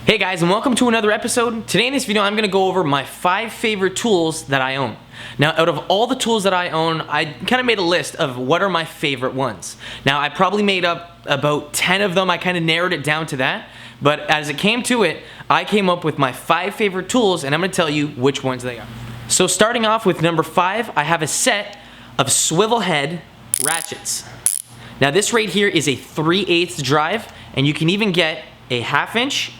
Hey guys, and welcome to another episode. Today in this video I'm going to go over my 5 favorite tools that I own. Now out of all the tools that I own, I kind of made a list of what are my favorite ones. Now I probably made up about 10 of them. I kind of narrowed it down to that, but as it came to it, I came up with my 5 favorite tools and I'm going to tell you which ones they are. So starting off with number 5, I have a set of swivel head ratchets. Now this right here is a 3/8 drive, and you can even get a 1/2 inch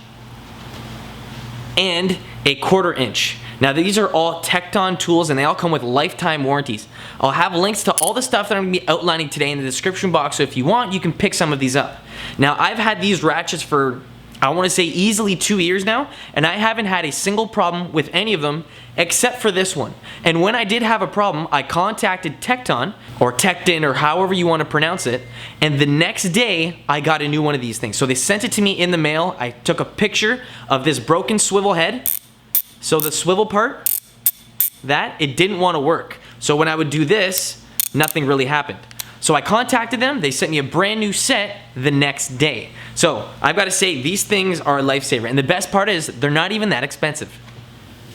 and a 1/4 inch. Now these are all Tekton tools and they all come with lifetime warranties. I'll have links to all the stuff that I'm gonna be outlining today in the description box, so if you want, you can pick some of these up. Now I've had these ratchets for, I wanna say easily 2 years now, and I haven't had a single problem with any of them except for this one. And when I did have a problem, I contacted Tekton, or Tekton, or however you wanna pronounce it, and the next day, I got a new one of these things. So they sent it to me in the mail. I took a picture of this broken swivel head. So the swivel part, it didn't wanna work. So when I would do this, nothing really happened. So I contacted them, they sent me a brand new set the next day. So I've got to say, these things are a lifesaver, and the best part is they're not even that expensive.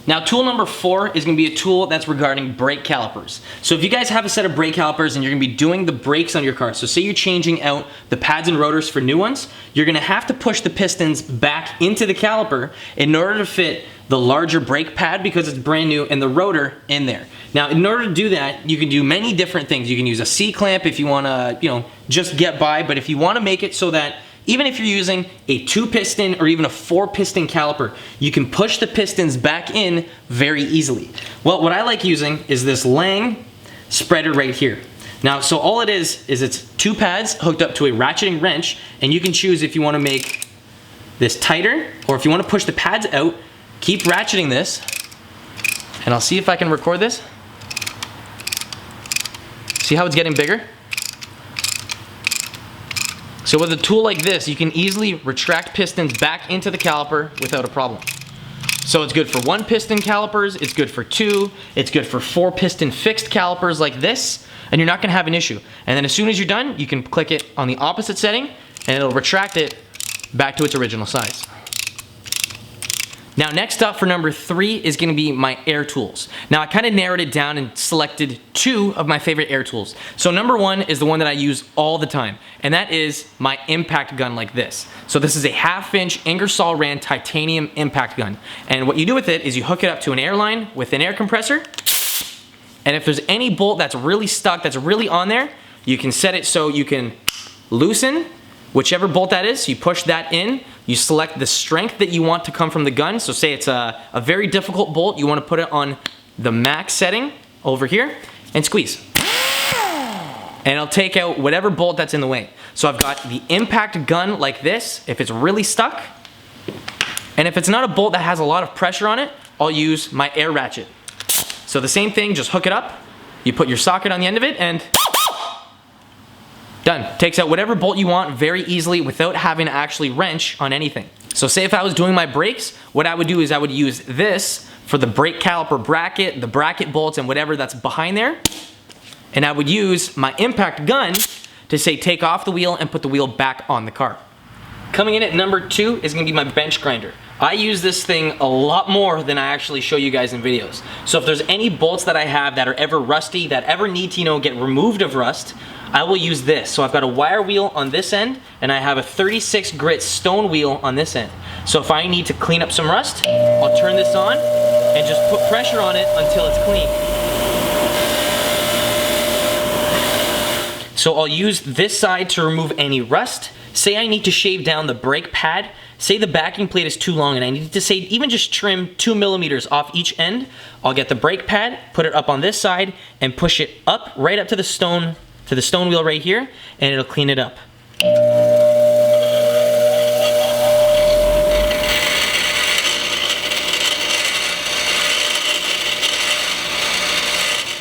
Now tool number 4 is going to be a tool that's regarding brake calipers. So if you guys have a set of brake calipers and you're going to be doing the brakes on your car, so say you're changing out the pads and rotors for new ones, you're going to have to push the pistons back into the caliper in order to fit the larger brake pad because it's brand new and the rotor in there. Now in order to do that, you can do many different things. You can use a C-clamp if you want to, just get by, but if you want to make it so that even if you're using a 2-piston or even a 4-piston caliper, you can push the pistons back in very easily. Well, what I like using is this Lang spreader right here. Now, so all it is it's 2 pads hooked up to a ratcheting wrench, and you can choose if you want to make this tighter or if you want to push the pads out. Keep ratcheting this, and I'll see if I can record this. See how it's getting bigger? So with a tool like this, you can easily retract pistons back into the caliper without a problem. So it's good for 1-piston calipers, it's good for 2, it's good for 4-piston fixed calipers like this, and you're not gonna have an issue. And then as soon as you're done, you can click it on the opposite setting, and it'll retract it back to its original size. Now next up for number 3 is going to be my air tools. Now I kind of narrowed it down and selected 2 of my favorite air tools. So number 1 is the one that I use all the time, and that is my impact gun like this. So this is a 1/2 inch Ingersoll Rand titanium impact gun. And what you do with it is you hook it up to an air line with an air compressor, and if there's any bolt that's really stuck, that's really on there, you can set it so you can loosen whichever bolt that is. You push that in, you select the strength that you want to come from the gun. So say it's a very difficult bolt, you want to put it on the max setting over here and squeeze. And it'll take out whatever bolt that's in the way. So I've got the impact gun like this if it's really stuck. And if it's not a bolt that has a lot of pressure on it, I'll use my air ratchet. So the same thing, just hook it up, you put your socket on the end of it, and done. Takes out whatever bolt you want very easily without having to actually wrench on anything. So say if I was doing my brakes, what I would do is I would use this for the brake caliper bracket, the bracket bolts, and whatever that's behind there. And I would use my impact gun to say take off the wheel and put the wheel back on the car. Coming in at number 2 is gonna be my bench grinder. I use this thing a lot more than I actually show you guys in videos. So if there's any bolts that I have that are ever rusty, that ever need to, get removed of rust, I will use this. So I've got a wire wheel on this end, and I have a 36 grit stone wheel on this end. So if I need to clean up some rust, I'll turn this on and just put pressure on it until it's clean. So I'll use this side to remove any rust. Say I need to shave down the brake pad. Say the backing plate is too long and I need to say even just trim 2 millimeters off each end. I'll get the brake pad, put it up on this side, and push it up right up to the stone wheel right here, and it'll clean it up.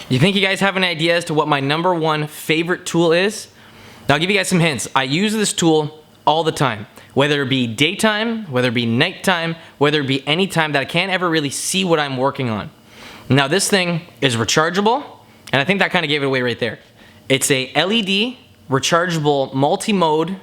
You think you guys have an idea as to what my number 1 favorite tool is? Now I'll give you guys some hints. I use this tool all the time, whether it be daytime, whether it be nighttime, whether it be any time that I can't ever really see what I'm working on. Now this thing is rechargeable, and I think that kind of gave it away right there. It's a LED rechargeable multi-mode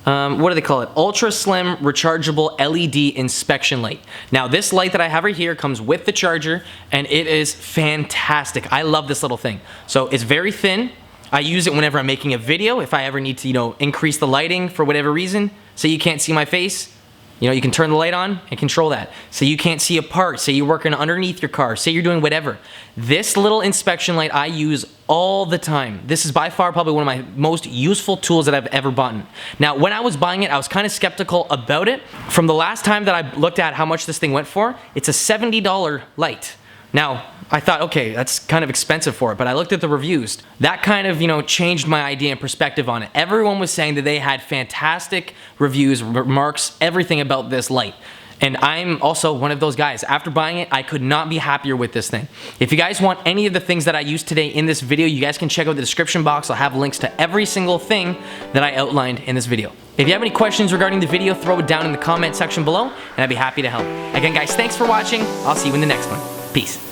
what do they call it? Ultra Slim Rechargeable LED Inspection Light. Now this light that I have right here comes with the charger and it is fantastic. I love this little thing. So it's very thin. I use it whenever I'm making a video. If I ever need to, increase the lighting for whatever reason, say you can't see my face, you can turn the light on and control that. Say you can't see a part, say you're working underneath your car, say you're doing whatever. This little inspection light I use all the time. This is by far probably one of my most useful tools that I've ever bought. Now, when I was buying it, I was kind of skeptical about it. From the last time that I looked at how much this thing went for, it's a $70 light. Now, I thought, okay, that's kind of expensive for it, but I looked at the reviews. That kind of, changed my idea and perspective on it. Everyone was saying that they had fantastic reviews, remarks, everything about this light. And I'm also one of those guys. After buying it, I could not be happier with this thing. If you guys want any of the things that I used today in this video, you guys can check out the description box. I'll have links to every single thing that I outlined in this video. If you have any questions regarding the video, throw it down in the comment section below, and I'd be happy to help. Again, guys, thanks for watching. I'll see you in the next one. Peace.